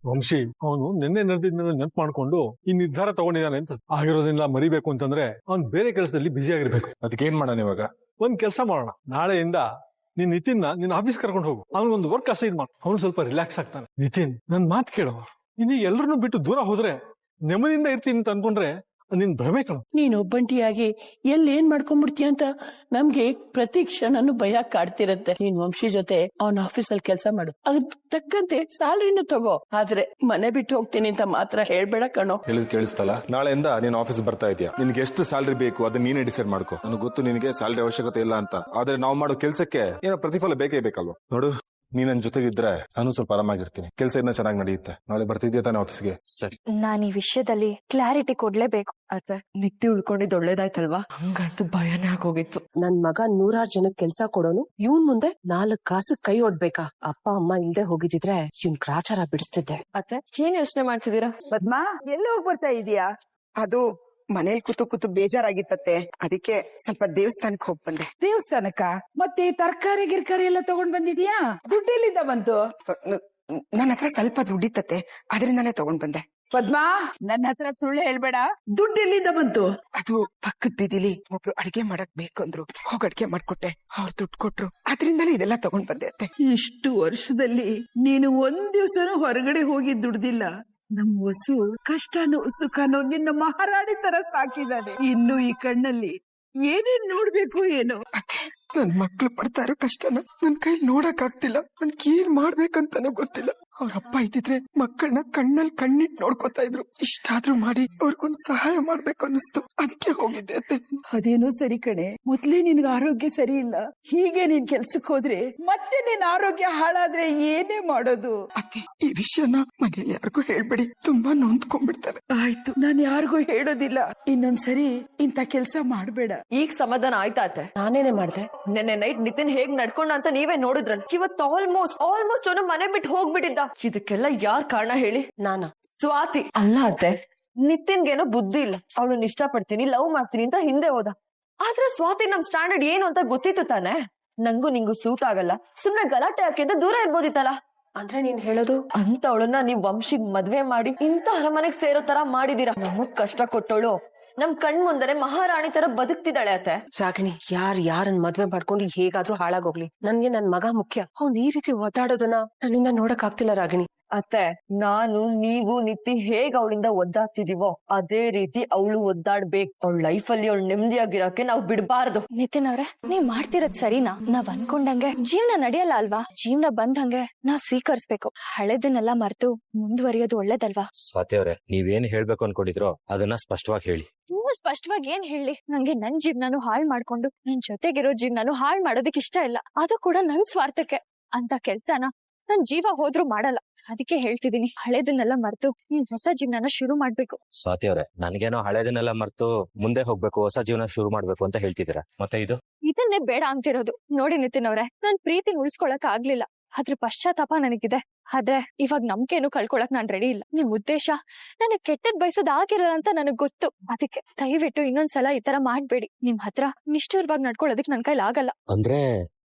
ವಂಶಿ ಅವನು ನಿನ್ನೆ ನಡೆದಿದ್ದನ್ನ ನೆನಪು ಮಾಡ್ಕೊಂಡು ಈ ನಿರ್ಧಾರ ತಗೊಂಡಿದ್ದಾನೆ ಅಂತ ಆಗಿರೋದನ್ನೆಲ್ಲ ಮರಿಬೇಕು ಅಂತಂದ್ರೆ ಅವ್ನು ಬೇರೆ ಕೆಲಸದಲ್ಲಿ ಬ್ಯುಸಿ ಆಗಿರ್ಬೇಕು. ಅದಕ್ಕೇನ್ ಮಾಡೋಣ ಇವಾಗ? ಒಂದ್ ಕೆಲಸ ಮಾಡೋಣ, ನಾಳೆಯಿಂದ ನೀನ್ ನಿತಿನ್ ನಿನ್ನ ಆಫೀಸ್ ಕರ್ಕೊಂಡು ಹೋಗು. ಅವ್ನಿಗೊಂದು ವರ್ಕ್ ಅಸೈನ್ ಮಾಡು, ಅವನು ಸ್ವಲ್ಪ ರಿಲ್ಯಾಕ್ಸ್ ಆಗ್ತಾನೆ. ನಿತಿನ್ ನನ್ ಮಾತು ಕೇಳೋ, ನೀನು ಎಲ್ಲರನ್ನು ಬಿಟ್ಟು ದೂರ ಹೋದ್ರೆ ನೆಮ್ಮದಿಯಿಂದ ಇರ್ತೀನಿ ಅಂತ ಅನ್ಕೊಂಡ್ರೆ ನಿನ್ ಭ್ರಮೆ ಕಣ. ನೀನ್ ಒಬ್ಬಂಟಿಯಾಗಿ ಏನ್ ಮಾಡ್ಕೊಂಡ್ಬಿಡ್ತೀಯ ಅಂತ ನಮ್ಗೆ ಪ್ರತಿ ಕ್ಷಣನು ಭಯ ಕಾಡ್ತಿರತ್ತೆ. ನೀನ್ ವಂಶಿ ಜೊತೆ ಅವನ ಆಫೀಸಲ್ಲಿ ಕೆಲಸ ಮಾಡು, ಅದಕ್ಕೆ ತಕ್ಕಂತೆ ಸ್ಯಾಲರಿನೂ ತಗೋ. ಆದ್ರೆ ಮನೆ ಬಿಟ್ಟು ಹೋಗ್ತೀನಿ ಅಂತ ಮಾತ್ರ ಹೇಳ್ಬೇಡ ಕಣೋ. ಕೇಳಿಸ್ತಲ್ಲ, ನಾಳೆಯಿಂದ ನೀನ್ ಆಫೀಸ್ ಬರ್ತಾ ಇದೀಯಾ. ನಿನ್ಗೆ ಎಷ್ಟು ಸ್ಯಾಲರಿ ಬೇಕು ಅದನ್ನ ನೀನೇ ಡಿಸೈಡ್ ಮಾಡ್ಕೋ. ನನಗೆ ಗೊತ್ತು ನಿನಗೆ ಸ್ಯಾಲರಿ ಅವಶ್ಯಕತೆ ಇಲ್ಲ ಅಂತ, ಆದ್ರೆ ನಾವು ಮಾಡೋ ಕೆಲ್ಸಕ್ಕೆ ಏನೋ ಪ್ರತಿಫಲ ಬೇಕೇ ಬೇಕಲ್ವಾ? ನೋಡು, ನೀನ್ ನನ್ ಜೊತೆಗಿದ್ರೆ ನಾನು ಸ್ವಲ್ಪ ಆರಾಮಾಗಿರ್ತೀನಿ, ಕೆಲಸ ಇನ್ನೂ ಚೆನ್ನಾಗಿ ನಡೆಯುತ್ತೆ. ನಾಳೆ ಬರ್ತಿದ್ಯಾ ತಾನೆ ಆಫೀಸ್ಗೆ? ಸರಿ. ನಾನ್ ಈ ವಿಷಯದಲ್ಲಿ ಕ್ಲಾರಿಟಿ ಕೊಡ್ಲೇಬೇಕು. ಅತ್ತೆ, ನಿತ್ಯ ಉಳ್ಕೊಂಡಿದ್ ಒಳ್ಳೇದಾಯ್ತಲ್ವಾ? ಹಂಗಂತೂ ಭಯನೇ ಆಗೋಗಿತ್ತು. ನನ್ ಮಗ 100 ಜನಕ್ಕೆ ಕೆಲ್ಸ ಕೊಡೋನು, ಇವನ್ ಮುಂದೆ 4 ಕಾಸು ಕೈ ಒಡ್ಬೇಕಾ? ಅಪ್ಪ ಅಮ್ಮ ಇಲ್ದೆ ಹೋಗಿದ್ರೆ ಇವ್ನ್ ಗ್ರಾಚಾರ ಬಿಡಿಸ್ತಿದ್ದೆ. ಅತ್ತೆ, ಏನ್ ಯೋಚನೆ ಮಾಡ್ತಿದ್ದೀರಾ? ಪದ್ಮಾ, ಎಲ್ಲಿ ಹೋಗ್ ಬರ್ತಾ ಇದೀಯಾ? ಅದು ಮನೇಲಿ ಕೂತು ಬೇಜಾರಾಗಿತ್ತತ್ತೆ, ಅದಕ್ಕೆ ಸ್ವಲ್ಪ ದೇವಸ್ಥಾನಕ್ಕೆ ಹೋಗ್ ಬಂದೆ. ದೇವಸ್ಥಾನಕ್ಕ? ಮತ್ತೆ ತರಕಾರಿ ಗಿರ್ಕಾರಿ ಎಲ್ಲ ತಗೊಂಡ್ ಬಂದಿದ್ಯಾ? ದುಡ್ಡು ಎಲ್ಲಿಂದ ಬಂತು? ನನ್ನ ಹತ್ರ ಸ್ವಲ್ಪ ದುಡ್ಡಿತ್ತತ್ತೆ, ಅದರಿಂದಾನೇ ತಗೊಂಡ್ ಬಂದೆ. ಪದ್ಮಾ, ನನ್ನ ಹತ್ರ ಸುಳ್ಳು ಹೇಳ್ಬೇಡ. ದುಡ್ಡು ಎಲ್ಲಿಂದ ಬಂತು? ಅದು ಪಕ್ಕದ ಬೀದಿಲಿ ಒಬ್ರು ಅಡಿಗೆ ಮಾಡಕ್ ಬೇಕಂದ್ರು, ಹೋಗ್ ಅಡಿಗೆ ಮಾಡ್ಕೊಟ್ಟೆ, ಅವ್ರು ದುಡ್ಡು ಕೊಟ್ರು, ಅದರಿಂದಾನೇ ಇದೆಲ್ಲ ತಗೊಂಡ್ ಬಂದೆ ಅತ್ತೆ. ಇಷ್ಟು ವರ್ಷದಲ್ಲಿ ನೀನು ಒಂದ್ ದಿವ್ಸನೂ ಹೊರಗಡೆ ಹೋಗಿ ದುಡ್ದಿಲ್ಲ. ನಮ್ ವಸು ಕಷ್ಟನೋ ಸುಖನೋ ನಿನ್ನ ಮಹಾರಾಣಿ ತರ ಸಾಕಿದಾನೆ. ಇನ್ನು ಈ ಕಣ್ಣಲ್ಲಿ ಏನೇನ್ ನೋಡ್ಬೇಕು ಏನೋ. ಅತ್ತೆ, ನನ್ ಮಕ್ಳು ಪಡ್ತಾ ಇರೋ ಕಷ್ಟನ ನನ್ ಕೈಲಿ ನೋಡಕ್ ಆಗ್ತಿಲ್ಲ. ನನ್ಗೆ ಏನ್ ಮಾಡ್ಬೇಕಂತಾನೂ ಗೊತ್ತಿಲ್ಲ. ಅವ್ರ ಅಪ್ಪ ಇದ್ದಿದ್ರೆ ಮಕ್ಕಳನ್ನ ಕಣ್ಣಲ್ಲಿ ಕಣ್ಣಿಟ್ ನೋಡ್ಕೊತಾ ಇದ್ರು. ಇಷ್ಟಾದ್ರೂ ಮಾಡಿ ಅವ್ರಿಗೊಂದ್ ಸಹಾಯ ಮಾಡ್ಬೇಕು ಅನ್ನಿಸ್ತು, ಅದಕ್ಕೆ ಹೋಗಿದ್ದೆ ಅತ್ತೆ. ಅದೇನೋ ಸರಿ ಕಣೆ, ಮೊದ್ಲೇ ನಿನ್ಗ ಆರೋಗ್ಯ ಸರಿ ಇಲ್ಲ. ಹೀಗೆ ನೀನ್ ಕೆಲ್ಸಕ್ ಹೋದ್ರೆ ಮತ್ತೆ ನಿನ್ ಆರೋಗ್ಯ ಹಾಳಾದ್ರೆ ಏನೇ ಮಾಡೋದು? ಅತ್ತೆ, ಈ ವಿಷಯನ ಮನೇಲಿ ಯಾರಿಗೂ ಹೇಳ್ಬೇಡಿ, ತುಂಬಾ ನೊಂದ್ಕೊಂಡ್ಬಿಡ್ತಾರೆ. ಆಯ್ತು, ನಾನ್ ಯಾರಿಗೂ ಹೇಳೋದಿಲ್ಲ. ಇನ್ನೊಂದ್ಸರಿ ಇಂತ ಕೆಲ್ಸ ಮಾಡ್ಬೇಡ. ಈಗ ಸಮಾಧಾನ ಆಯ್ತಾ ಅತ್ತೆ? ನಾನೇನೆ ಮಾಡ್ದೆ. ನೆನ್ನೆ ನೈಟ್ ನಿತಿನ್ ಹೇಗ್ ನಡ್ಕೊಂಡ ಅಂತ ನೀವೇ ನೋಡಿದ್ರಲ್ಲ. ಇವತ್ತು ಆಲ್ಮೋಸ್ಟ್ ಅವನು ಮನೆ ಬಿಟ್ಟು ಹೋಗ್ಬಿಟ್ಟಿದ್ದ. ಇದಕ್ಕೆಲ್ಲ ಯಾರ್ ಕಾರಣ ಹೇಳಿ? ನಾನಾ? ಸ್ವಾತಿ. ಅಲ್ಲ ಅತ್ತೆ, ನಿತಿನ್ಗೇನೋ ಬುದ್ಧಿ ಇಲ್ಲ. ಅವಳನ್ನ ಇಷ್ಟಪಡ್ತೀನಿ, ಲವ್ ಮಾಡ್ತೀನಿ ಅಂತ ಹಿಂದೆ ಹೋದ. ಆದ್ರೆ ಸ್ವಾತಿ ನಮ್ ಸ್ಟ್ಯಾಂಡರ್ಡ್ ಏನು ಅಂತ ಗೊತ್ತಿತ್ತು ತಾನೆ. ನಂಗೂ ನಿಂಗೂ ಸೂಟ್ ಆಗಲ್ಲ, ಸುಮ್ನೆ ಗಲಾಟೆ ಹಾಕಿಂದ ದೂರ ಇರ್ಬೋದಿತ್ತಲ್ಲ. ಅಂದ್ರೆ ನೀನ್ ಹೇಳೋದು? ಅಂತ ಅವಳನ್ನ ನೀವ್ ವಂಶಿಗ್ ಮದ್ವೆ ಮಾಡಿ ಇಂತ ಅರಮನೆಗ್ ಸೇರೋ ತರ ಮಾಡಿದೀರಾ. ನಮಗ್ ಕಷ್ಟ ಕೊಟ್ಟವಳು ನಮ್ ಕಣ್ ಮುಂದನೆ ಮಹಾರಾಣಿ ತರ ಬದುಕ್ತಿದ್ದಾಳೆ ಅತ್ತೆ. ರಾಗಿಣಿ, ಯಾರನ್ ಮದ್ವೆ ಮಾಡ್ಕೊಂಡು ಹೇಗಾದ್ರೂ ಹಾಳಾಗೋಗ್ಲಿ, ನನ್ಗೆ ನನ್ ಮಗ ಮುಖ್ಯ. ಅವ್ನ್ ಈ ರೀತಿ ಒದ್ದಾಡೋದನ್ನ ನನ್ನಿಂದ ನೋಡಕ್ ಆಗ್ತಿಲ್ಲ ರಾಗಿಣಿ. ಅತ್ತೆ, ನಾನು ನೀವು ನಿತ್ತಿ ಹೇಗ್ ಅವಳಿಂದ ಒದ್ದಾಡ್ತಿದೀವೋ ಅದೇ ರೀತಿ ಅವಳು ಒದ್ದಾಡ್ಬೇಕು. ಅವಳ ಲೈಫ್ ಅಲ್ಲಿ ಅವಳು ನೆಮ್ಮದಿಯಾಗಿರಕ್ಕೆ ನಾವು ಬಿಡಬಾರ್ದು. ನಿತಿನ್ ಅವ್ರೆ, ನೀವ್ ಮಾಡ್ತಿರೋದ್ ಸರಿನಾ? ನಾವ್ ಅನ್ಕೊಂಡಂಗೆ ಜೀವನ ನಡೆಯಲ್ಲ ಅಲ್ವಾ? ಜೀವನ ಬಂದಂಗೆ ನಾವ್ ಸ್ವೀಕರಿಸ್ಬೇಕು. ಹಳೆದನ್ನೆಲ್ಲ ಮರೆತು ಮುಂದುವರಿಯೋದು ಒಳ್ಳೇದಲ್ವಾ? ಸ್ವಾತಿ ಅವ್ರೆ, ನೀವೇನ್ ಹೇಳ್ಬೇಕು ಅನ್ಕೊಂಡಿದ್ರೋ ಅದನ್ನ ಸ್ಪಷ್ಟವಾಗಿ ಹೇಳಿ. ನೀವು ಸ್ಪಷ್ಟವಾಗಿ ಏನ್ ಹೇಳಿ? ನಂಗೆ ನನ್ ಜೀವನಾನು ಹಾಳ್ ಮಾಡ್ಕೊಂಡು ನನ್ ಜೊತೆಗಿರೋ ಜೀವನಾನು ಹಾಳ್ ಮಾಡೋದಕ್ ಇಷ್ಟ ಇಲ್ಲ. ಅದು ಕೂಡ ನನ್ ಸ್ವಾರ್ಥಕ್ಕೆ. ಅಂತ ಕೆಲ್ಸನ ನನ್ ಜೀವ ಹೋದ್ರು ಮಾಡಲ್ಲ. ಅದಕ್ಕೆ ಹೇಳ್ತಿದೀನಿ, ಹಳೇದನ್ನೆಲ್ಲ ಮರ್ತು ನೀನ್ ಹೊಸ ಜೀವನನ ಶುರು ಮಾಡ್ಬೇಕು. ಸ್ವಾತಿ ಅವ್ರೆ, ನನ್ಗೇನೋ ಹಳೇದನ್ನೆಲ್ಲ ಮರ್ತು ಮುಂದೆ ಹೋಗ್ಬೇಕು, ಹೊಸ ಜೀವನ ಶುರು ಮಾಡ್ಬೇಕು ಅಂತ ಹೇಳ್ತಿದ್ದೀರಾ. ಮತ್ತೆ ಇದನ್ನೇ ಬೇಡ ಅಂತಿರೋದು. ನೋಡಿ ನಿತಿನ್ ಅವ್ರೆ, ನನ್ ಪ್ರೀತಿ ಉಳಿಸ್ಕೊಳಕ್ ಆಗ್ಲಿಲ್ಲ, ಅದ್ರ ಪಶ್ಚಾತ್ತಾಪ ನನಗಿದೆ. ಆದ್ರೆ ಇವಾಗ ನಂಬಿಕೆನು ಕಳ್ಕೊಳಕ್ ನಾನ್ ರೆಡಿ ಇಲ್ಲ. ನಿಮ್ ಉದ್ದೇಶ ನನಗ್ ಕೆಟ್ಟದ್ ಬಯಸೋದ್ ಆಗಿರಲ್ಲ ಅಂತ ನನಗ್ ಗೊತ್ತು. ಅದಕ್ಕೆ ದಯವಿಟ್ಟು ಇನ್ನೊಂದ್ಸಲ ಈ ತರ ಮಾಡ್ಬೇಡಿ. ನಿಮ್ ಹತ್ರ ನಿಷ್ಠುರವಾಗಿ ನಡ್ಕೊಳ್ಳೋದಕ್ ನನ್ ಕೈಲಿ ಆಗಲ್ಲ. ಅಂದ್ರೆ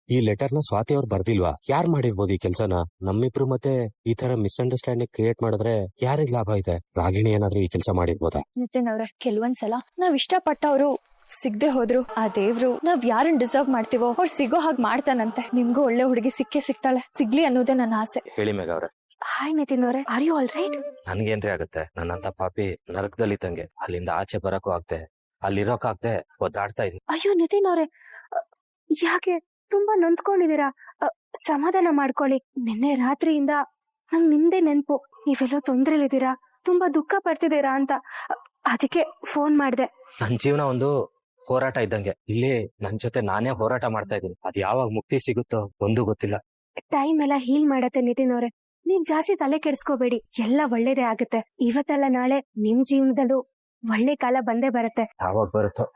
ಈ ಲೆಟರ್ನ ಸ್ವಾತಿ ಅವ್ರು ಬರ್ದಿಲ್ವಾ? ಯಾರ್ ಮಾಡಿರ್ಬೋದು ಈ ಕೆಲ್ಸನ? ನಮ್ಮಿಬ್ರು ಮತ್ತೆ ಈ ತರ ಮಿಸ್ಅಂಡರ್ಸ್ಟ್ಯಾಂಡಿಂಗ್ ಕ್ರಿಯೇಟ್ ಮಾಡಿದ್ರೆ ಯಾರಿಗ್ ಲಾಭ ಇದೆ? ರಾಗಿಣಿ ಏನಾದ್ರೂ ಈ ಕೆಲ್ಸ ಮಾಡಿರ್ಬೋದಾ? ನಿತಿನ್ ಅವ್ರೆ, ಕೆಲವೊಂದ್ಸಲ ನಾವ್ ಇಷ್ಟಪಟ್ಟವ್ರು ಸಿಗದೆ ಹೋದ್ರು ಆ ದೇವ್ರು ನಾವ್ ಯಾರನ್ನ ಡಿಸರ್ವ್ ಮಾಡ್ತೀವೋ ಅವ್ರು ಸಿಗೋ ಹಾಗೆ ಮಾಡ್ತಾನಂತೆ. ನಿಮ್ಗೂ ಒಳ್ಳೆ ಹುಡುಗಿ ಸಿಗ್ತಾಳೆ, ಸಿಗ್ಲಿ ಅನ್ನೋದೇ ನನ್ನ ಆಸೆ. ಹೇಳಿ ಮೇಘ ಅವ್ರೆ. ಹಾಯ್ ನಿತಿನ್ ಅವ್ರೆ, ಆರ್ ಯು ಆಲ್ ರೈಟ್? ನನ್ಗೇನ್ರಿ ಆಗುತ್ತೆ? ನನ್ನಂತ ಪಾಪಿ ನರಕದಲ್ಲಿ ತಂಗೆ, ಅಲ್ಲಿಂದ ಆಚೆ ಬರಕ್ಕೂ ಆಗ್ತೆ, ಅಲ್ಲಿರೋಕಾಗ್ದೆ ಒದ್ದಾಡ್ತಾ ಇದೀನಿ. ಅಯ್ಯೋ ನಿತಿನ್ ಅವ್ರೆ, ಯಾಕೆ ತುಂಬಾ ನೊಂದ್ಕೊಂಡಿದೀರಾ? ಸಮಾಧಾನ ಮಾಡ್ಕೊಳ್ಳಿ. ನಿನ್ನೆ ರಾತ್ರಿಯಿಂದ ನಂಗ್ ನಿಮ್ದೇ ನೆನ್ಪು. ನೀವೆಲ್ಲೋ ತೊಂದ್ರೆಲಿದ್ದೀರಾ, ತುಂಬಾ ದುಃಖ ಪಡ್ತಿದ್ದೀರಾ ಅಂತ ಅದಕ್ಕೆ ಫೋನ್ ಮಾಡ್ದೆ. ನನ್ ಜೀವನ ಒಂದು ಹೋರಾಟ ಇದ್ದಂಗೆ. ಇಲ್ಲಿ ನನ್ ಜೊತೆ ನಾನೇ ಹೋರಾಟ ಮಾಡ್ತಾ ಇದ್ದೀನಿ. ಅದ್ ಯಾವಾಗ ಮುಕ್ತಿ ಸಿಗುತ್ತೋ ಒಂದು ಗೊತ್ತಿಲ್ಲ. ಟೈಮ್ ಎಲ್ಲ ಹೀಲ್ ಮಾಡತ್ತೆ ನಿತಿನ್ ಅವ್ರೆ, ನೀವ್ ಜಾಸ್ತಿ ತಲೆ ಕೆಡ್ಸ್ಕೋಬೇಡಿ. ಎಲ್ಲ ಒಳ್ಳೇದೇ ಆಗುತ್ತೆ. ಇವತ್ತಲ್ಲ ನಾಳೆ ನಿಮ್ ಜೀವನದಲ್ಲೂ ಒಳ್ಳೆ ಕಾಲ ಬಂದೇ ಬರುತ್ತೆ. ಯಾವಾಗ ಬರುತ್ತೋ.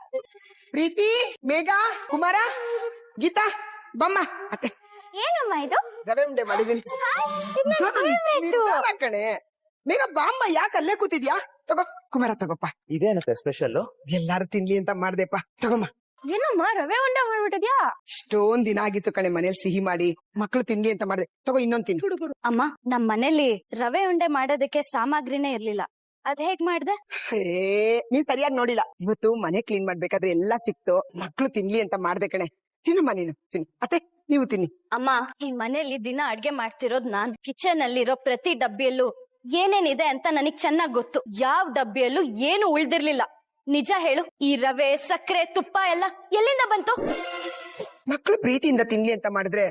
ಪ್ರೀತಿ, ಮೇಘ, ಕುಮಾರ, ಗೀತಾ, ಬಮ್ಮ. ಅತ್ತೆ, ಏನಮ್ಮ ಇದು? ರವೆ ಉಂಡೆ ಮಾಡಿದೀನಿ ಕಣೆ. ಮೇಘ ಬಾಮ್ಮ, ಯಾಕೆ ಅಲ್ಲೇ ಕೂತಿದ್ಯಾ? ತಗೋ ಕುಮಾರ, ತಗೋಪ್ಪ. ಇದೇನಕ್ಕೆ ಸ್ಪೆಷಲ್? ಎಲ್ಲಾರು ತಿನ್ಲಿ ಅಂತ ಮಾಡ್ದೆಪ್ಪ, ತಗೊಮ್ಮ. ಏನಮ್ಮ ರವೆ ಉಂಡೆ ಮಾಡ್ಬಿಟ್ಟಿದ್ಯಾ? ಇಷ್ಟೊಂದ್ ದಿನ ಆಗಿತ್ತು ಕಣೆ ಮನೇಲಿ ಸಿಹಿ ಮಾಡಿ ಮಕ್ಳು ತಿನ್ಲಿ ಅಂತ ಮಾಡಿದೆ. ತಗೋ ಇನ್ನೊಂದ್ ತಿನ್ನು. ಅಮ್ಮ ನಮ್ ಮನೇಲಿ ರವೆ ಉಂಡೆ ಮಾಡೋದಕ್ಕೆ ಸಾಮಗ್ರಿನೇ ಇರ್ಲಿಲ್ಲ. ಅದ್ ಹೇಗ್ ಮಾಡ್ದೆ? ನೀನ್ ಸರಿಯಾಗಿ ನೋಡಿಲ್ಲ. ಇವತ್ತು ಮನೆ ಕ್ಲೀನ್ ಮಾಡ್ಬೇಕಾದ್ರೆ ಎಲ್ಲಾ ಸಿಕ್ತು, ಮಕ್ಳು ತಿನ್ಲಿ ಅಂತ ಮಾಡ್ದೆ ಕಣೆ. ತಿನ್ನಮ್ಮ ನೀನು, ತಿನ್ನು. ಅತ್ತೆ ನೀವು ತಿನ್ನಿ. ಅಮ್ಮ ಈ ಮನೇಲಿ ದಿನ ಅಡ್ಗೆ ಮಾಡ್ತಿರೋದ್ ನಾನ್. ಕಿಚನ್ ಅಲ್ಲಿರೋ ಪ್ರತಿ ಡಬ್ಬಿಯಲ್ಲೂ ಏನೇನಿದೆ ಅಂತ ನನಗ್ ಚೆನ್ನಾಗ್ ಗೊತ್ತು. ಯಾವ ಡಬ್ಬಿಯಲ್ಲೂ ಏನು ಉಳ್ದಿರ್ಲಿಲ್ಲ. ನಿಜ ಹೇಳು, ಈ ರವೆ ಸಕ್ಕರೆ ತುಪ್ಪ ಎಲ್ಲ ಎಲ್ಲಿಂದ ಬಂತು? ಮಕ್ಳು ಪ್ರೀತಿಯಿಂದ ತಿನ್ಲಿ ಅಂತ ಮಾಡಿದ್ರೆ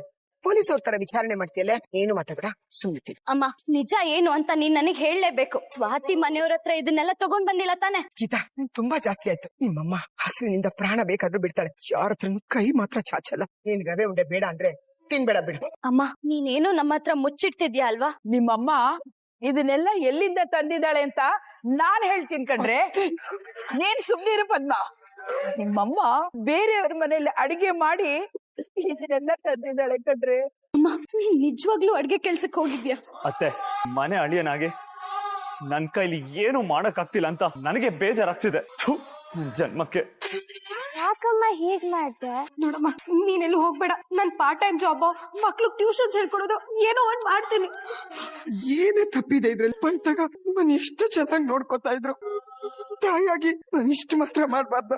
ಪೊಲೀಸ್ ಅವ್ರ ತರ ವಿಚಾರಣೆ ಮಾಡ್ತೀಯಲ್ಲ, ಏನು ಮಾತಾಡ ಸುಮ್ಮನೆ ತಿನ್ನು. ಅಮ್ಮ ನಿಜ ಏನು ಅಂತ ನೀನ್ ನನಗ್ ಹೇಳಲೇಬೇಕು. ಸ್ವಾತಿ ಮನೆಯವ್ರ ಹತ್ರ ಇದನ್ನೆಲ್ಲ ತಗೊಂಡ್ ಬಂದಿಲ್ಲ ತಾನೆ? ಗೀತಾ, ನೀನ್ ತುಂಬಾ ಜಾಸ್ತಿ ಆಯ್ತು. ನಿಮ್ಮಮ್ಮ ಹಸುವಿನಿಂದ ಪ್ರಾಣ ಬೇಕಾದ್ರೂ ಬಿಡ್ತಾಳೆ, ಯಾರ ಹತ್ರನು ಕೈ ಮಾತ್ರ ಚಾಚಲ್ಲ. ಏನ್ ರವೆ ಉಂಡೆ ಬೇಡ ಅಂದ್ರೆ ತಿನ್ಬೇಡ ಬಿಡು. ಅಮ್ಮ ನೀನೇನು ನಮ್ಮ ಹತ್ರ ಮುಚ್ಚಿಡ್ತಿದ್ಯಾ ಅಲ್ವಾ? ನಿಮ್ಮಮ್ಮ ಇದನ್ನೆಲ್ಲ ಎಲ್ಲಿಂದ ತಂದಿದ್ದಾಳೆ ಅಂತ ನಾನ್ ಹೇಳ್ತೀನಿ ಕಣ್ರೆ. ಏನ್ ಸುಮ್ನಿರು ಪದ್ಮ. ನಿಮ್ಮಮ್ಮ ಬೇರೆಯವ್ರ ಮನೇಲಿ ಅಡಿಗೆ ಮಾಡಿ ಇದನ್ನೆಲ್ಲ ತಂದಿದ್ದಾಳೆ ಕಣ್ರೆ. ಅಮ್ಮ ನೀನ್ ನಿಜವಾಗ್ಲೂ ಅಡ್ಗೆ ಕೆಲ್ಸಕ್ ಹೋಗಿದ್ಯಾ? ಅತ್ತೆ, ಮನೆ ಅಳಿಯನಾಗಿ ನನ್ ಕೈಲಿ ಏನು ಮಾಡಕ್ ಆಗ್ತಿಲ್ಲ ಅಂತ ನನಗೆ ಬೇಜಾರಾಗ್ತಿದೆ. ಜನ್ಮಕ್ಕೆ. ಯಾಕಮ್ಮ ಹೇಗ್ ಮಾಡ್ದೆ? ನೋಡಮ್ಮ ನೀನೆಲ್ಲೂ ಹೋಗ್ಬೇಡ. ನನ್ ಪಾರ್ಟ್ ಟೈಮ್ ಜಾಬ್, ಮಕ್ಳು ಟ್ಯೂಷನ್ಸ್ ಹೇಳ್ಕೊಡೋದು ಏನೋ ಒಂದ್ ಮಾಡ್ತೀನಿ. ಏನೇ ತಪ್ಪಿದೆ ಇದ್ರಲ್ಲಿ? ಬೈತಾಗ ನಾನು ಎಷ್ಟು ಚೆನ್ನಾಗಿ ನೋಡ್ಕೊತಾ ಇದ್ರು. ತಾಯಿಯಾಗಿ ನಾನು ಇಷ್ಟು ಮಾತ್ರ ಮಾಡ್ಬಾರ್ದ?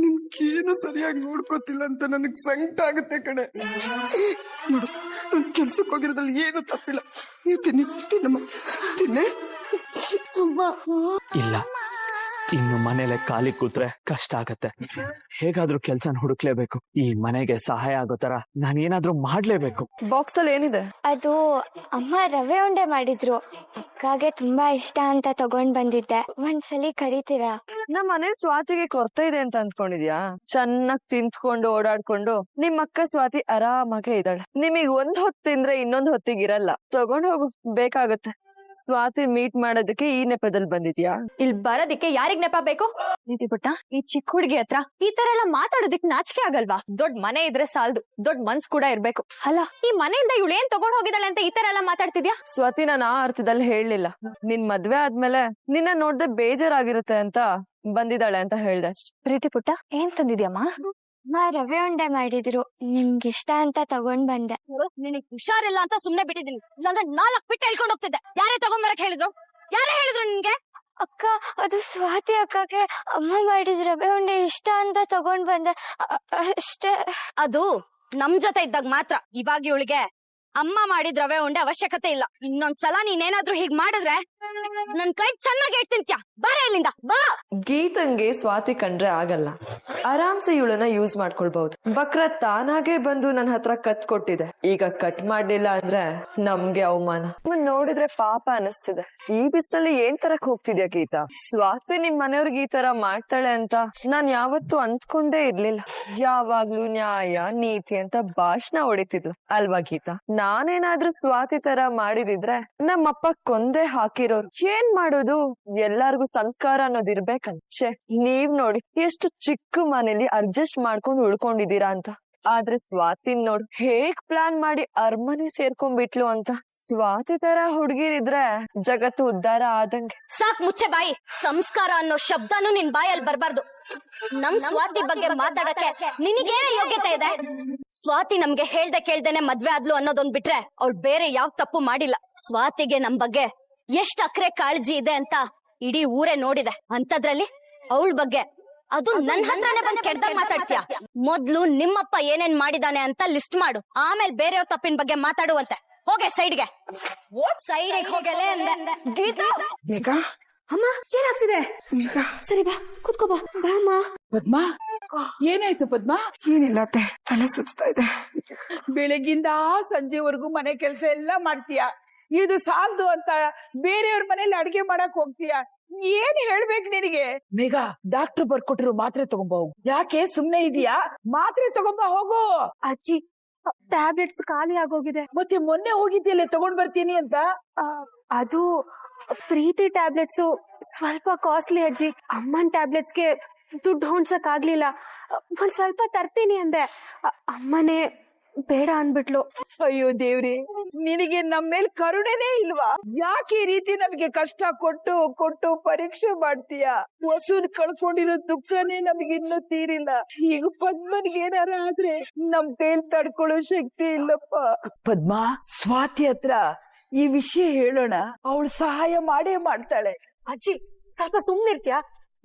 ನಿಮ್ಗೇನು ಸರಿಯಾಗಿ ನೋಡ್ಕೋತಿಲ್ಲ ಅಂತ ನನಗ್ ಸಂಕಟ ಆಗುತ್ತೆ ಕಣೆ. ನೋಡು, ನನ್ ಕೆಲ್ಸಕ್ಕೆ ಹೋಗಿರೋದ್ರಲ್ಲಿ ಏನು ತಪ್ಪಿಲ್ಲ. ನೀವು ತಿನ್ನಿ, ತಿನ್ನಮ್ಮ, ತಿನ್ನೆ. ಇಲ್ಲ, ಇನ್ನು ಮನೇಲೆ ಖಾಲಿ ಕೂತ್ರೆ ಕಷ್ಟ ಆಗತ್ತೆ. ಹೇಗಾದ್ರೂ ಕೆಲ್ಸನ ಹುಡುಕ್ಲೇಬೇಕು. ಈ ಮನೆಗೆ ಸಹಾಯ ಆಗೋ ತರ ನಾನು ಏನಾದ್ರೂ ಮಾಡ್ಲೇಬೇಕು. ಬಾಕ್ಸ್ ಅಲ್ಲಿ ಏನಿದೆ? ಅದು ಅಮ್ಮ ರವೆ ಉಂಡೆ ಮಾಡಿದ್ರು, ಅಕ್ಕಗೆ ತುಂಬಾ ಇಷ್ಟ ಅಂತ ತಗೊಂಡ್ ಬಂದಿದ್ದೆ. ಒಂದ್ಸಲಿ ಕರಿತೀರಾ? ನಮ್ ಮನೇಲಿ ಸ್ವಾತಿಗೆ ಕೊರತೆ ಇದೆ ಅಂತ ಅಂದ್ಕೊಂಡಿದ್ಯಾ? ಚೆನ್ನಾಗ್ ತಿಂತ್ಕೊಂಡು ಓಡಾಡ್ಕೊಂಡು ನಿಮ್ ಅಕ್ಕ ಸ್ವಾತಿ ಆರಾಮಾಗೆ ಇದ್ದಾಳೆ. ನಿಮಗ್ ಒಂದ್ ಹೊತ್ತು ತಿಂದ್ರೆ ಇನ್ನೊಂದ್ ಹೊತ್ತಿಗೆ ಇರಲ್ಲ. ತಗೊಂಡ್ ಹೋಗು, ಬೇಕಾಗತ್ತೆ. ಸ್ವಾತಿ ಮೀಟ್ ಮಾಡೋದಕ್ಕೆ ಈ ನೆಪದಲ್ಲಿ ಬಂದಿದ್ಯಾ? ಇಲ್ಲಿ ಬರೋದಿಕ್ಕೆ ಯಾರಿಗ್ ನೆಪ ಬೇಕು? ನಿಧಿ ಪುಟ್ಟ, ಈ ಚಿಕ್ಕ ಹುಡುಗಿ ಹತ್ರ ಈ ತರ ಎಲ್ಲ ಮಾತಾಡೋದಿಕ್ ನಾಚಿಕೆ ಆಗಲ್ವಾ? ದೊಡ್ಡ ಮನೆ ಇದ್ರೆ ಸಾಲದು, ದೊಡ್ಡ ಮನ್ಸ್ ಕೂಡ ಇರ್ಬೇಕು. ಅಲ್ಲ, ಈ ಮನೆಯಿಂದ ಇವಳು ಏನ್ ತಗೊಂಡ್ ಹೋಗಿದ್ದಾಳೆ ಅಂತ ಈ ತರ ಎಲ್ಲ ಮಾತಾಡ್ತಿದ್ಯಾ? ಸ್ವಾತಿ, ನಾನು ಆ ಅರ್ಥದಲ್ಲಿ ಹೇಳಲಿಲ್ಲ. ನಿನ್ ಮದ್ವೆ ಆದ್ಮೇಲೆ ನಿನ್ನ ನೋಡ್ದೆ ಬೇಜಾರಾಗಿರುತ್ತೆ ಅಂತ ಬಂದಿದ್ದಾಳೆ ಅಂತ ಹೇಳ್ದೆ ಅಷ್ಟೆ. ಪ್ರೀತಿ ಪುಟ್ಟ, ಏನ್ ತಂದಿದ್ಯಮ್ಮ? ಅಮ್ಮ ರವೆ ಉಂಡೆ ಮಾಡಿದ್ರು, ನಿಮ್ಗಿಷ್ಟ ಅಂತ ತಗೊಂಡ್ ಬಂದೆ. ನಿನಗ್ ಹುಷಾರಿಲ್ಲ ಅಂತ ಸುಮ್ನೆ ಬಿಟ್ಟಿದ್ದೀನಿ. ಇಲ್ಲಾಂದ್ರೆ 4 ಬಿಟ್ಟು ಹೇಳ್ಕೊಂಡು ಹೋಗ್ತಿದ್ದೆ. ಯಾರೇ ತಗೊಂಬರಕ್ ಹೇಳಿದ್ರು? ಯಾರೇ ಹೇಳಿದ್ರು ನಿನ್ಗೆ? ಅಕ್ಕ, ಅದು ಸ್ವಾತಿ ಅಕ್ಕಗೆ ಅಮ್ಮ ಮಾಡಿದ ರವೆ ಉಂಡೆ ಇಷ್ಟ ಅಂತ ತಗೊಂಡ್ ಬಂದೆ ಅಷ್ಟೇ. ಅದು ನಮ್ ಜೊತೆ ಇದ್ದಾಗ ಮಾತ್ರ. ಇವಾಗ ಇವಳಿಗೆ ಅಮ್ಮ ಮಾಡಿದ ರವೆ ಉಂಡೆ ಅವಶ್ಯಕತೆ ಇಲ್ಲ. ಇನ್ನೊಂದ್ಸಲ ನೀನೇನಾದ್ರೂ ಹೀಗ್ ಮಾಡಿದ್ರೆ ನನ್ ಕೈ ಚೆನ್ನಾಗಿ ಇಡ್ತಿಂತ್ಯಾ. ಬಾರ ಇಲ್ಲಿಂದ, ಬಾ. ಗೀತಂಗೆ ಸ್ವಾತಿ ಕಂಡ್ರೆ ಆಗಲ್ಲ. ಆರಾಮ್ಸೆ ಇವಳನ್ನ ಯೂಸ್ ಮಾಡ್ಕೊಳ್ಬಹುದು. ಬಕ್ರ ತಾನಾಗೆ ಬಂದು ನನ್ ಹತ್ರ ಕತ್ ಕೊಟ್ಟಿದೆ. ಈಗ ಕಟ್ ಮಾಡ್ಲಿಲ್ಲ ಅಂದ್ರೆ ನಮ್ಗೆ ಅವಮಾನ. ನೋಡಿದ್ರೆ ಪಾಪ ಅನಿಸ್ತಿದೆ. ಈ ಬಿಸಿಲಲ್ಲಿ ಏನ್ ತರಕ್ ಹೋಗ್ತಿದ್ಯಾ ಗೀತಾ? ಸ್ವಾತಿ ನಿಮ್ ಮನೆಯವ್ರಿಗೆ ಈ ತರ ಮಾಡ್ತಾಳೆ ಅಂತ ನಾನ್ ಯಾವತ್ತೂ ಅಂದ್ಕೊಂಡೇ ಇರ್ಲಿಲ್ಲ. ಯಾವಾಗ್ಲೂ ನ್ಯಾಯ ನೀತಿ ಅಂತ ಭಾಷಣ ಹೊಡಿತಿದ್ಲು ಅಲ್ವಾ ಗೀತಾ? ನಾನೇನಾದ್ರೂ ಸ್ವಾತಿ ತರ ಮಾಡಿದಿದ್ರೆ ನಮ್ಮಪ್ಪ ಕೊಂದೇ ಹಾಕಿರೋರು. ಏನ್ ಮಾಡೋದು? ಎಲ್ಲಾರ್ಗು ಸಂಸ್ಕಾರ ಅನ್ನೋದ್ ಇರ್ಬೇಕಂಚೆ. ನೀವ್ ನೋಡಿ ಎಷ್ಟು ಚಿಕ್ಕ ಮನೇಲಿ ಅಡ್ಜಸ್ಟ್ ಮಾಡ್ಕೊಂಡು ಉಳ್ಕೊಂಡಿದೀರಾ ಅಂತ. ಆದ್ರೆ ಸ್ವಾತಿನ್ ನೋಡು ಹೇಗ್ ಪ್ಲಾನ್ ಮಾಡಿ ಅರ್ಮನೆ ಸೇರ್ಕೊಂಡ್ಬಿಟ್ಲು ಅಂತ. ಸ್ವಾತಿ ತರ ಹುಡ್ಗಿರಿದ್ರೆ ಜಗತ್ತು ಉದ್ಧಾರ ಆದಂಗೆ. ಸಾಕ್ ಮುಚ್ಚೆ ಬಾಯಿ. ಸಂಸ್ಕಾರ ಅನ್ನೋ ಶಬ್ದನೂ ನಿನ್ ಬಾಯಲ್ಲಿ ಬರ್ಬಾರ್ದು. ನಮ್ ಸ್ವಾತಿ ಬಗ್ಗೆ ಮಾತಾಡಕ್ಕೆ ನಿನಗೇನೇ ಯೋಗ್ಯತೆ ಇದೆ? ಸ್ವಾತಿ ನಮ್ಗೆ ಹೇಳ್ದೆ ಕೇಳ್ದೇನೆ ಮದ್ವೆ ಆದ್ಲು ಅನ್ನೋದೊಂದ್ ಬಿಟ್ರೆ ಅವ್ಳು ಬೇರೆ ಯಾವ ತಪ್ಪು ಮಾಡಿಲ್ಲ. ಸ್ವಾತಿಗೆ ನಮ್ ಬಗ್ಗೆ ಎಷ್ಟ್ ಅಕ್ರೆ ಕಾಳಜಿ ಇದೆ ಅಂತ ಇಡೀ ಊರೇ ನೋಡಿದೆ. ಅಂತದ್ರಲ್ಲಿ ಅವಳ ಬಗ್ಗೆ ಅದು ನನ್ ಹತ್ರನೇ ಬಂದ್ ಕೆಡ್ದಾಗ ಮಾತಾಡ್ತೀಯ? ಮೊದ್ಲು ನಿಮ್ಮಪ್ಪ ಏನೇನ್ ಮಾಡಿದಾನೆ ಅಂತ ಲಿಸ್ಟ್ ಮಾಡು, ಆಮೇಲೆ ಬೇರೆಯವ್ರ ತಪ್ಪಿನ ಬಗ್ಗೆ ಮಾತಾಡುವಂತೆ. ಹೋಗೆ ಸೈಡ್ಗೆ. ಸೈಡಿಗೆ ಹೋಗಲೇ ಅಂದೆ. ಗೀತಾ, ಮೇಘಾ, ಅಮ್ಮ ಏನಾಗ್ತಿದೆ? ಮೇಘಾ, ಸರಿ ಬಾ, ಕುತ್ಕೋ ಬಾ. ಬಾ ಅಮ್ಮ. ಪದ್ಮ, ಏನಾಯ್ತು ಪದ್ಮ? ಏನಿಲ್ಲ ಅತ್ತೆ, ತಲೆ ಸುತ್ತಾ ಇದೆ. ಬೆಳಗಿಂದ ಸಂಜೆವರೆಗೂ ಮನೆ ಕೆಲಸ ಎಲ್ಲ ಮಾಡ್ತೀಯ. ಇದು ಸಾಲದು ಅಂತ ಬೇರೆಯವ್ರ ಮನೇಲಿ ಅಡಿಗೆ ಮಾಡಕ್ ಹೋಗ್ತೀಯ. ಏನ್ ಹೇಳ್ಬೇಕು ನಿನಗೆ? ಬೇಗ ಡಾಕ್ಟರ್ ಬರ್ಕೊಟ್ರು ಮಾತ್ರೆ ತಗೊಂಬ ಹೋಗು. ಯಾಕೆ ಸುಮ್ನೆ ಇದೀಯಾ? ಮಾತ್ರೆ ತಗೊಂಬ ಹೋಗು. ಅಜ್ಜಿ, ಟ್ಯಾಬ್ಲೆಟ್ಸ್ ಖಾಲಿ ಆಗೋಗಿದೆ. ಮತ್ತೆ ಮೊನ್ನೆ ಹೋಗಿದ್ದಿಲ್ಲ ತಗೊಂಡ್ ಬರ್ತೀನಿ ಅಂತ. ಅದು ಪ್ರೀತಿ ಟ್ಯಾಬ್ಲೆಟ್ಸ್ ಸ್ವಲ್ಪ ಕಾಸ್ಟ್ಲಿ ಅಜ್ಜಿ. ಅಮ್ಮನ್ ಟ್ಯಾಬ್ಲೆಟ್ಸ್ಗೆ ದುಡ್ಡು ಹೊಂದ್ಸಕ್ ಆಗ್ಲಿಲ್ಲ. ಒಂದ್ ಸ್ವಲ್ಪ ತರ್ತೀನಿ ಅಂದೆ. ಅಮ್ಮನೇ ಬೇಡ ಅನ್ಬಿಟ್ಲು. ಅಯ್ಯೋ ದೇವ್ರಿ, ನಿನಗೆ ನಮ್ಮ ಮೇಲೆ ಕರುಣೆನೇ ಇಲ್ವಾ? ಯಾಕೆ ಈ ರೀತಿ ನಮಗೆ ಕಷ್ಟ ಕೊಟ್ಟು ಕೊಟ್ಟು ಪರೀಕ್ಷೆ ಮಾಡ್ತೀಯ? ವಸುನ್ ಕಳ್ಕೊಂಡಿರೋ ದುಃಖನೇ ನಮಗೆ ಇನ್ನೂ ತೀರಿಲ್ಲ. ಈಗ ಪದ್ಮನ್ಗೆ ಏನಾರ ಆದ್ರೆ ನಮ್ ಕೈಲಿ ತಡ್ಕೊಳ್ಳೋ ಶಕ್ತಿ ಇಲ್ಲಪ್ಪ. ಪದ್ಮ, ಸ್ವಾತಿ ಹತ್ರ ಈ ವಿಷಯ ಹೇಳೋಣ, ಅವಳು ಸಹಾಯ ಮಾಡೇ ಮಾಡ್ತಾಳೆ. ಅಜ್ಜಿ ಸ್ವಲ್ಪ ಸುಮ್ನಿರ್ತ್ಯಾ?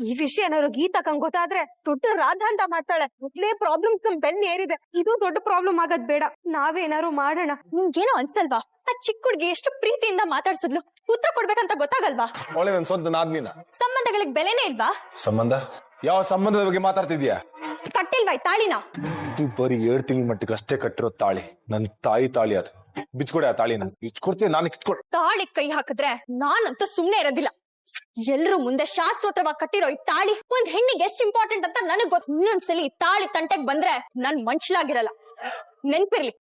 ಈ ವಿಷಯ ಏನಾದ್ರು ಗೀತಾಕಂಗ್ ಗೊತ್ತಾದ್ರೆ ದೊಡ್ಡ ರಾಧಾಂತ ಮಾಡ್ತಾಳೆ. ಮೊದ್ಲೇ ಪ್ರಾಬ್ಲಮ್ಸ್ ನಮ್ ಬೆನ್ ಏರಿದೆ, ಇದು ದೊಡ್ಡ ಪ್ರಾಬ್ಲಮ್ ಆಗದ್ ಬೇಡ. ನಾವೇನಾರು ಮಾಡೋಣ. ನಿಮ್ಗೇನೋ ಅನ್ಸಲ್ವಾ? ಆ ಚಿಕ್ಕ ಹುಡ್ಗಿ ಎಷ್ಟು ಪ್ರೀತಿಯಿಂದ ಮಾತಾಡ್ಸಿದ್ಲು, ಉತ್ತರ ಕೊಡ್ಬೇಕಂತ ಗೊತ್ತಾಗಲ್ವಾ? ಅವಳೆ ನನ್ ಸ್ವಂತ ನಾದ್ನಿನ. ಸಂಬಂಧಗಳಿಗೆ ಬೆಲೆನೇ ಇಲ್ವಾ? ಸಂಬಂಧ? ಯಾವ ಸಂಬಂಧದ ಬಗ್ಗೆ ಮಾತಾಡ್ತಿದ್ಯಾ? ಕಟ್ಟಿಲ್ವಾ ಈ ತಾಳಿನ? ಇದು ಬರೀ 7 ತಿಂಗಳ ಮಟ್ಟಿಗೆ ಅಷ್ಟೇ ಕಟ್ಟಿರೋ ತಾಳಿ. ನನ್ ತಾಯಿ ತಾಳಿ ಅದು. ಬಿಚ್ಕೊಡೆ ಆ ತಾಳಿನ. ಇಚ್ಕೊಡ್ತೀಯ? ನಾನು ಕಿತ್ಕೊಡ್. ತಾಳಿ ಕೈ ಹಾಕಿದ್ರೆ ನಾನಂತೂ ಸುಮ್ನೆ ಇರೋದಿಲ್ಲ. ಎಲ್ರು ಮುಂದೆ ಶಾಸ್ತ್ರೋತ್ರವಾಗಿ ಕಟ್ಟಿರೋ ಈ ತಾಳಿ ಒಂದ್ ಹೆಣ್ಣಿಗೆ ಎಷ್ಟು ಇಂಪಾರ್ಟೆಂಟ್ ಅಂತ ನನಗ್ ಗೊತ್ತು. ಇನ್ನೊಂದ್ಸಲಿ ಈ ತಾಳಿ ತಂಟೆಗ್ ಬಂದ್ರೆ ನನ್ ಮನುಷ್ಯಲಾಗಿರಲ್ಲ, ನೆನ್ಪಿರ್ಲಿ.